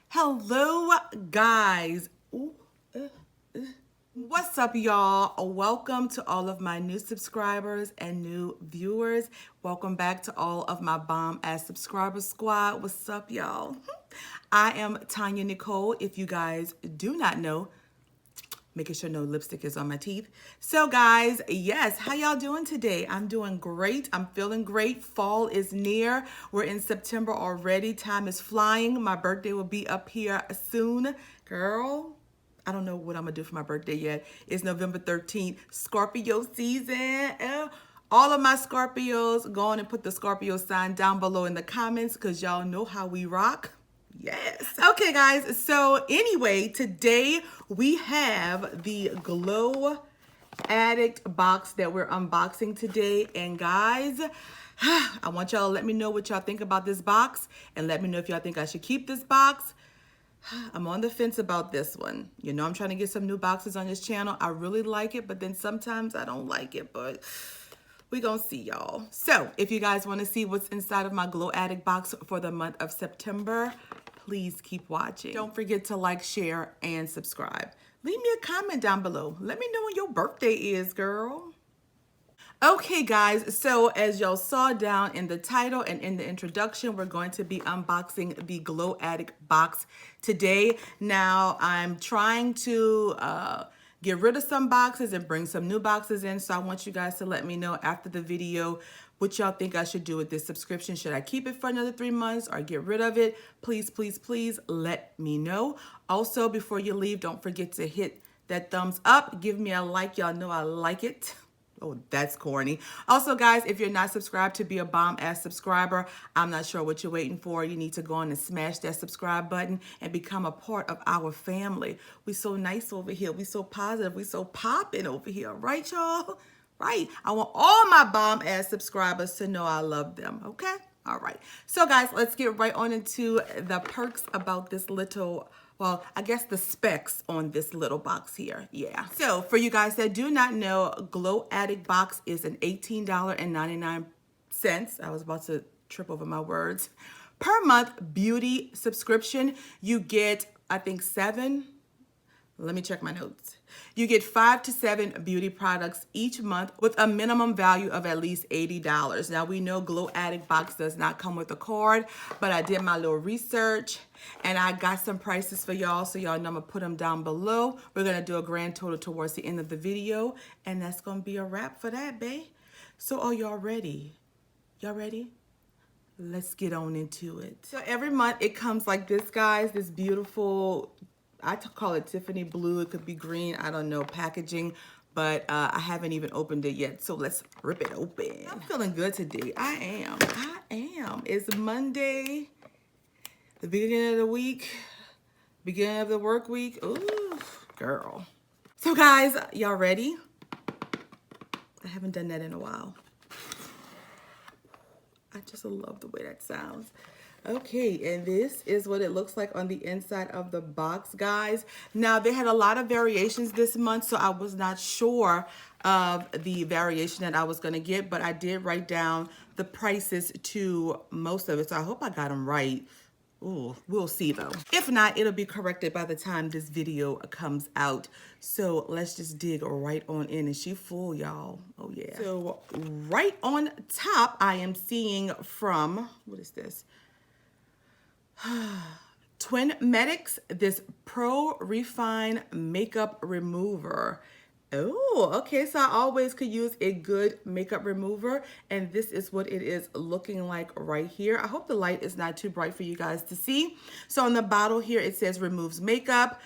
Hello, guys. What's up, y'all? Welcome to all of my new subscribers and new viewers. Welcome back to all of my bomb-ass subscriber squad. What's up, y'all? I am TonyaNicole. If you guys do not know, making sure no lipstick is on my teeth. So guys, yes, how y'all doing today? I'm doing great. I'm feeling great. Fall is near. We're in September already. Time is flying. My birthday will be up here soon. Girl, I don't know what I'm gonna do for my birthday yet. It's November 13th, Scorpio season. All of my Scorpios, go on and put the Scorpio sign down below in the comments because y'all know how we rock. Yes. Okay, guys. So anyway, today we have the Glow Addict box that we're unboxing today. And guys, I want y'all to let me know what y'all think about this box and let me know if y'all think I should keep this box. I'm on the fence about this one. You know, I'm trying to get some new boxes on this channel. I really like it, but then sometimes I don't like it, but we gonna see, y'all. So if you guys want to see what's inside of my Glow Addict box for the month of September, please keep watching. Don't forget to like, share, and subscribe. Leave me a comment down below. Let me know when your birthday is, girl. Okay, guys, so as y'all saw down in the title and in the introduction, we're going to be unboxing the Glow Addict box today. Now, I'm trying to get rid of some boxes and bring some new boxes in, so I want you guys to let me know after the video what y'all think I should do with this subscription. Should I keep it for another 3 months or get rid of it? Please, please, please let me know. Also, before you leave, don't forget to hit that thumbs up. Give me a like. Y'all know I like it. Oh, that's corny. Also, guys, if you're not subscribed to be a bomb-ass subscriber, I'm not sure what you're waiting for. You need to go on and smash that subscribe button and become a part of our family. We so nice over here. We so positive. We so popping over here. Right, y'all? Right. I want all my bomb-ass subscribers to know I love them. Okay? All right. So, guys, let's get right on into the perks about this little, well, I guess the specs on this little box here. Yeah. So for you guys that do not know, Glow Addict box is an $18.99. I was about to trip over my words. Per month beauty subscription. You get, I think, 7. Let me check my notes. You get 5 to 7 beauty products each month with a minimum value of at least $80. Now, we know Glow Addict box does not come with a card, but I did my little research and I got some prices for y'all, so y'all know I'm gonna put them down below. We're gonna do a grand total towards the end of the video, and that's gonna be a wrap for that, babe. So are y'all ready? Y'all ready? Let's get on into it. So every month it comes like this, guys, this beautiful, I call it Tiffany blue. It could be green. I don't know, packaging, but I haven't even opened it yet. So let's rip it open. I'm feeling good today. I am. It's Monday, the beginning of the week, beginning of the work week. Ooh, girl. So guys, y'all ready? I haven't done that in a while. I just love the way that sounds. Okay, and this is what it looks like on the inside of the box, guys. Now, they had a lot of variations this month, so I was not sure of the variation that I was going to get, but I did write down the prices to most of it, so I hope I got them right. Ooh, we'll see though. If not, it'll be corrected by the time this video comes out. So let's just dig right on in. And she full, y'all. Oh yeah. So right on top, I am seeing from, what is this? TonyaNicole, this Pro Refine Makeup Remover. Oh, okay, so I always could use a good makeup remover, and this is what it is looking like right here. I hope the light is not too bright for you guys to see. So on the bottle here, it says removes makeup,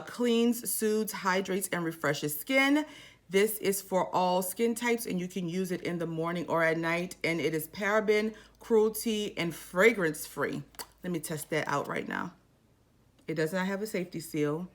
cleans, soothes, hydrates, and refreshes skin. This is for all skin types, and you can use it in the morning or at night, and it is paraben, cruelty, and fragrance free. Let me test that out right now. It does not have a safety seal.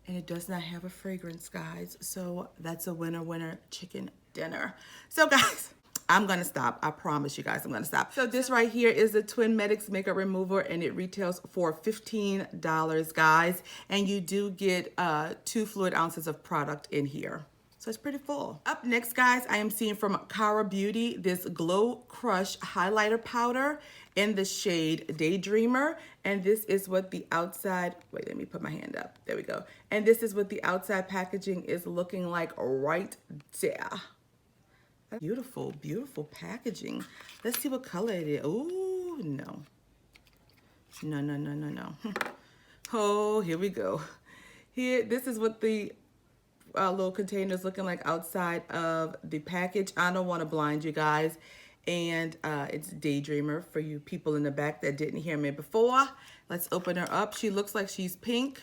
And it does not have a fragrance, guys. So that's a winner, winner chicken dinner. So guys, I'm gonna stop. I promise you guys I'm gonna stop. So this right here is the TonyaNicole Makeup Remover, and it retails for $15, guys. And you do get 2 fluid ounces of product in here. So it's pretty full. Up next, guys, I am seeing from Cara Beauty this Glow Crush Highlighter Powder in the shade Daydreamer. And this is what the outside, wait, let me put my hand up. There we go. And this is what the outside packaging is looking like right there. Beautiful, beautiful packaging. Let's see what color it is. Ooh, no. No, no, no, no, no. Oh, here we go. Here, this is what the little container is looking like outside of the package. I don't want to blind you guys. And it's Daydreamer for you people in the back that didn't hear me before. Let's open her up. She looks like she's pink.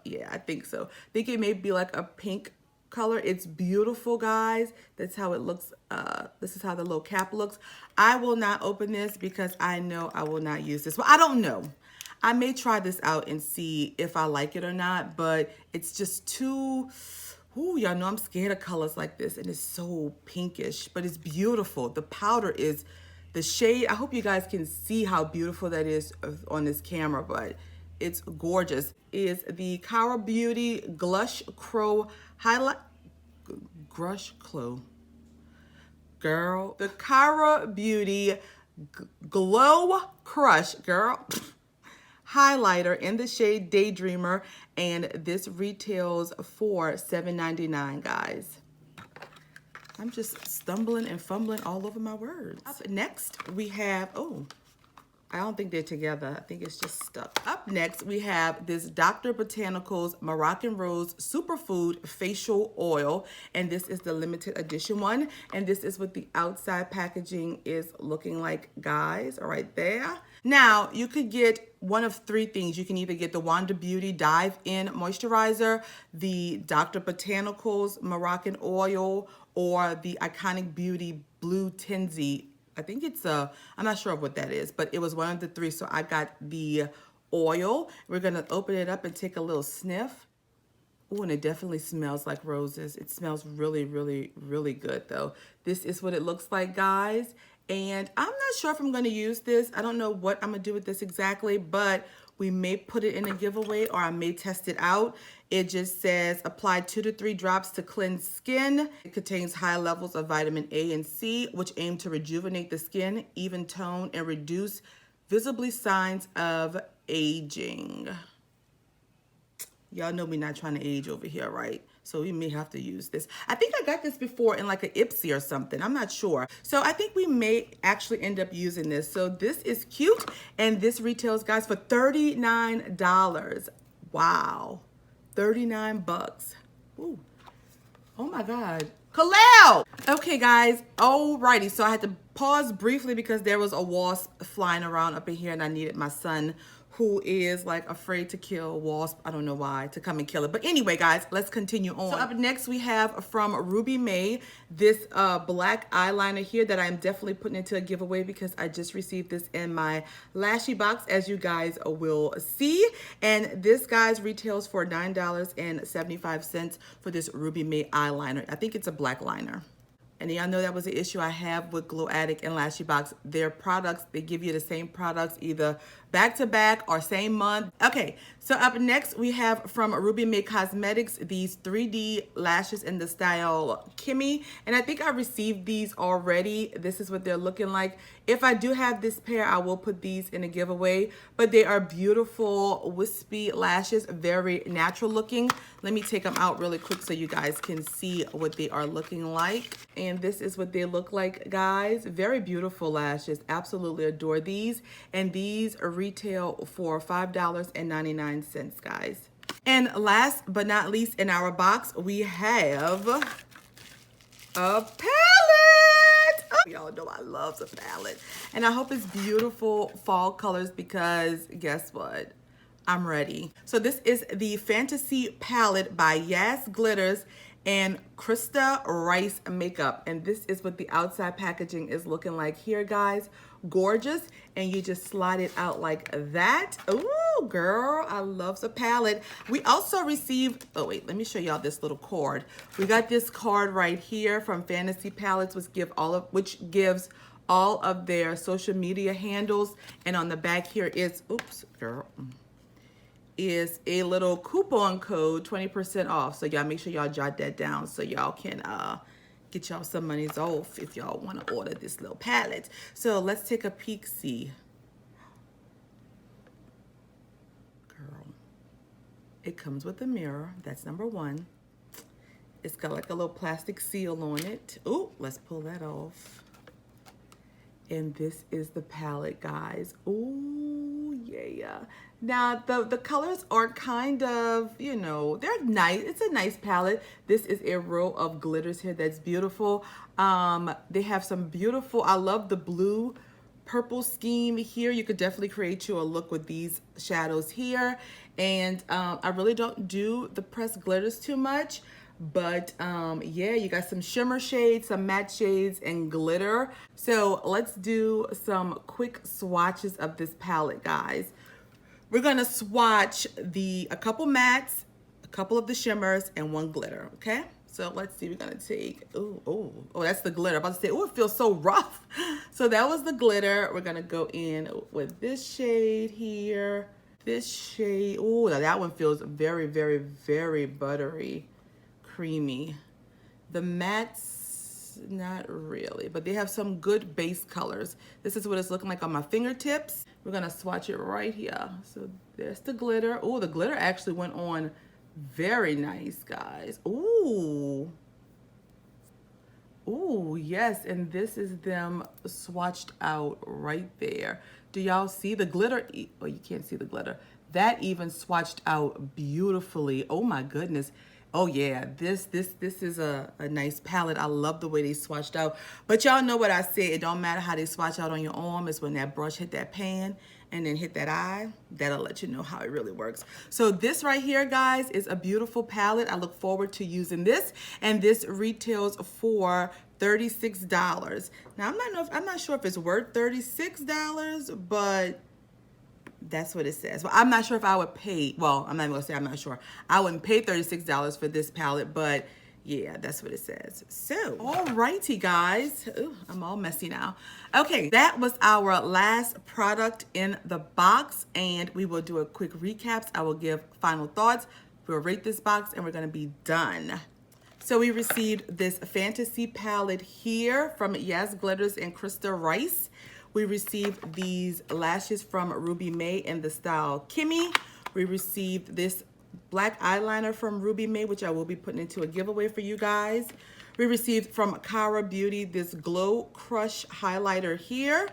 Yeah, I think so. I think it may be like a pink color. It's beautiful, guys. That's how it looks. This is how the little cap looks. I will not open this because I know I will not use this. Well, I don't know. I may try this out and see if I like it or not, but it's just too... Ooh, y'all know I'm scared of colors like this, and it's so pinkish, but it's beautiful. The powder is the shade. I hope you guys can see how beautiful that is on this camera, but it's gorgeous. Is the Cara Beauty Glush Crow Highlight. Grush Glow. Girl. The Cara Beauty Glow Crush, girl. Highlighter in the shade Daydreamer, and this retails for $7.99, guys. I'm just stumbling and fumbling all over my words. Up next, we have, oh, I don't think they're together. I think it's just stuck. Up next, we have this Dr. Botanicals Moroccan Rose Superfood Facial Oil, and this is the limited edition one, and this is what the outside packaging is looking like, guys, right there. Now, you could get one of three things. You can either get the Wanda Beauty Dive In Moisturizer, the Dr. Botanicals Moroccan Oil, or the Iconic Beauty Blue Tinsy. I think it's I'm not sure of what that is, but it was one of the three, so I got the oil. We're gonna open it up and take a little sniff. Ooh, and it definitely smells like roses. It smells really, really, really good though. This is what it looks like, guys. And I'm not sure if I'm gonna use this. I don't know what I'm gonna do with this exactly, but we may put it in a giveaway or I may test it out. It just says apply 2 to 3 drops to cleanse skin. It contains high levels of vitamin A and C, which aim to rejuvenate the skin, even tone, and reduce visibly signs of aging. Y'all know we're not trying to age over here, right? So we may have to use this. I think I got this before in like an Ipsy or something. I'm not sure. So I think we may actually end up using this. So this is cute. And this retails, guys, for $39. Wow. 39 bucks. Ooh. Oh my God. Kalel! Okay, guys. Alrighty. So I had to pause briefly because there was a wasp flying around up in here and I needed my son, who is like afraid to kill wasp. I don't know why, to come and kill it. But anyway, guys, let's continue on. So up next we have from Ruby May, this black eyeliner here that I'm definitely putting into a giveaway because I just received this in my Lashy box, as you guys will see. And this, guys, retails for $9.75 for this Ruby May eyeliner. I think it's a black liner. And y'all know that was the issue I have with Glow Addict and Lashy Box. Their products, they give you the same products either back to back or same month. Okay, so up next we have from Ruby May Cosmetics these 3D lashes in the style Kimmy. And I think I received these already. This is what they're looking like. If I do have this pair, I will put these in a giveaway. But they are beautiful, wispy lashes, very natural looking. Let me take them out really quick so you guys can see what they are looking like. And this is what they look like, guys. Very beautiful lashes. Absolutely adore these. And these retail for $5.99, guys. And last but not least in our box, we have a palette. Oh, y'all know I love the palette. And I hope it's beautiful fall colors because guess what? I'm ready. So this is the Fantasy Palette by Yas Glitters and Krista Rice Makeup. And this is what the outside packaging is looking like here, guys. Gorgeous. And you just slide it out like that. Ooh, girl, I love the palette. We also received, oh wait, let me show y'all this little card. We got this card right here from Fantasy Palettes, which gives all of their social media handles. And on the back here is, oops, girl, is a little coupon code, 20% off. So y'all make sure y'all jot that down so y'all can get y'all some monies off if y'all want to order this little palette. So let's take a peek, see. It comes with a mirror. That's number one. It's got like a little plastic seal on it. Ooh, let's pull that off. And this is the palette, guys. Ooh, yeah. Now, the colors are kind of, you know, they're nice. It's a nice palette. This is a row of glitters here that's beautiful. They have some beautiful, I love the blue purple scheme here. You could definitely create you a look with these shadows here. And I really don't do the pressed glitters too much. But yeah, you got some shimmer shades, some matte shades, and glitter. So let's do some quick swatches of this palette, guys. We're gonna swatch a couple mattes, a couple of the shimmers, and one glitter, okay? So let's see, we're gonna take, oh, that's the glitter. I'm about to say, oh, it feels so rough. So that was the glitter. We're gonna go in with this shade here, this shade. Oh, that one feels very, very, very buttery. Creamy. The mattes, not really, but they have some good base colors. This is what it's looking like on my fingertips. We're gonna swatch it right here. So there's the glitter. Oh, the glitter actually went on very nice, guys. Ooh. Ooh, yes, and this is them swatched out right there. Do y'all see the glitter? Oh, you can't see the glitter. That even swatched out beautifully. Oh my goodness. Oh yeah, this is a nice palette. I love the way they swatched out. But y'all know what I said. It don't matter how they swatch out on your arm. It's when that brush hit that pan and then hit that eye. That'll let you know how it really works. So this right here, guys, is a beautiful palette. I look forward to using this. And this retails for $36. Now I'm not sure if it's worth $36, but that's what it says. Well, I'm not sure if I would pay, well, I'm not even gonna say I'm not sure. I wouldn't pay $36 for this palette, but yeah, that's what it says. So, alrighty, guys. Ooh, I'm all messy now. Okay, that was our last product in the box, and we will do a quick recaps. I will give final thoughts. We'll rate this box, and we're gonna be done. So we received this fantasy palette here from Yes Glitters and Krista Rice. We received these lashes from Ruby May in the style Kimmy. We received this black eyeliner from Ruby May, which I will be putting into a giveaway for you guys. We received from Cara Beauty this Glow Crush highlighter here.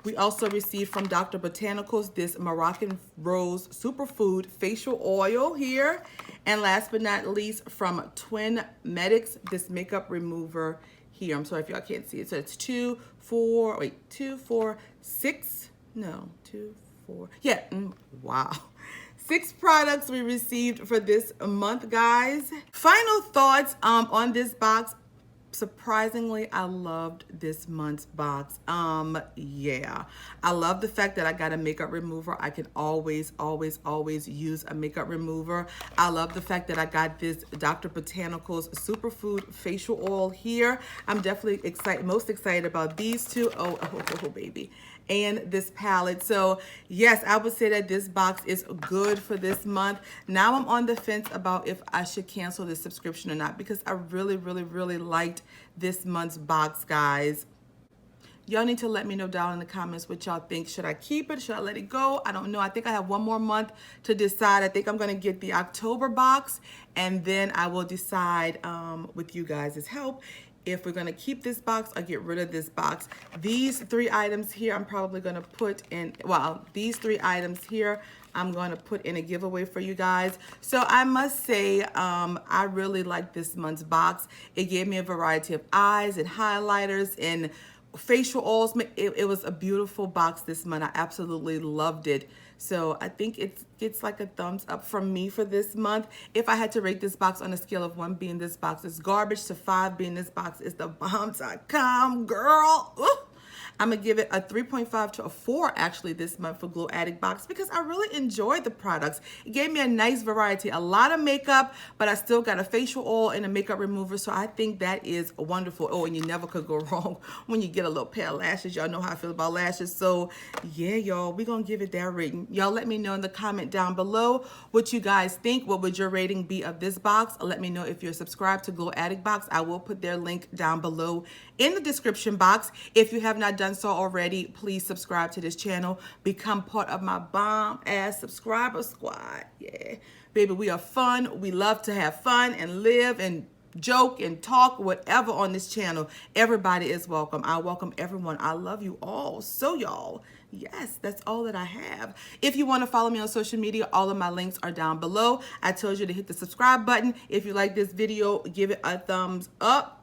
We also received from Dr. Botanicals this Moroccan Rose Superfood facial oil here. And last but not least, from Twin Medics, this makeup remover here. I'm sorry if y'all can't see it. So it's 2, 4, 6. No, 2, 4. Yeah, wow. 6 products we received for this month, guys. Final thoughts on this box. Surprisingly, I loved this month's box. Yeah, I love the fact that I got a makeup remover. I can always use a makeup remover. I love the fact that I got this Dr. Botanicals Superfood facial oil here. I'm definitely most excited about these two. Oh, baby. And this palette. So yes, I would say that this box is good for this month. Now I'm on the fence about if I should cancel this subscription or not, because I really liked this month's box, guys. Y'all need to let me know down in the comments what y'all think. Should I keep it? Should I let it go? I don't know. I think I have one more month to decide. I think I'm going to get the October box, and then I will decide with you guys' help if we're going to keep this box or get rid of this box. These 3 items here, I'm probably going to put in, well, these 3 items here, I'm going to put in a giveaway for you guys. So I must say, I really like this month's box. It gave me a variety of eyes and highlighters and facial oils. It was a beautiful box this month. I absolutely loved it. So I think it gets like a thumbs up from me for this month. If I had to rate this box on a scale of 1 being this box is garbage to 5 being this box is the bomb.com, girl. Ooh. I'm gonna give it a 3.5 to a 4 actually this month for Glow Addict Box, because I really enjoyed the products. It gave me a nice variety, a lot of makeup, but I still got a facial oil and a makeup remover, so I think that is wonderful. Oh, and you never could go wrong when you get a little pair of lashes. Y'all know how I feel about lashes, so yeah, y'all, we're gonna give it that rating. Y'all let me know in the comment down below what you guys think. What would your rating be of this box? Let me know if you're subscribed to Glow Addict Box. I will put their link down below in the description box. If you have not done done so already, please subscribe to this channel. Become part of my bomb-ass subscriber squad. Yeah. Baby, we are fun. We love to have fun and live and joke and talk, whatever on this channel. Everybody is welcome. I welcome everyone. I love you all. So y'all, yes, that's all that I have. If you want to follow me on social media, all of my links are down below. I told you to hit the subscribe button. If you like this video, give it a thumbs up.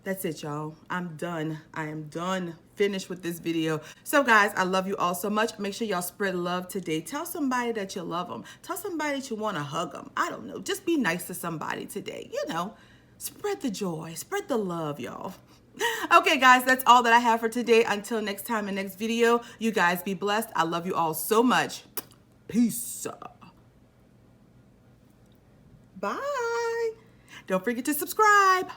That's it, y'all. I'm done. I am done. Finished with this video. So guys, I love you all so much. Make sure y'all spread love today. Tell somebody that you love them. Tell somebody that you want to hug them. I don't know. Just be nice to somebody today. You know, spread the joy, spread the love, y'all. Okay, guys, that's all that I have for today. Until next time and next video, you guys be blessed. I love you all so much. Peace. Bye. Don't forget to subscribe.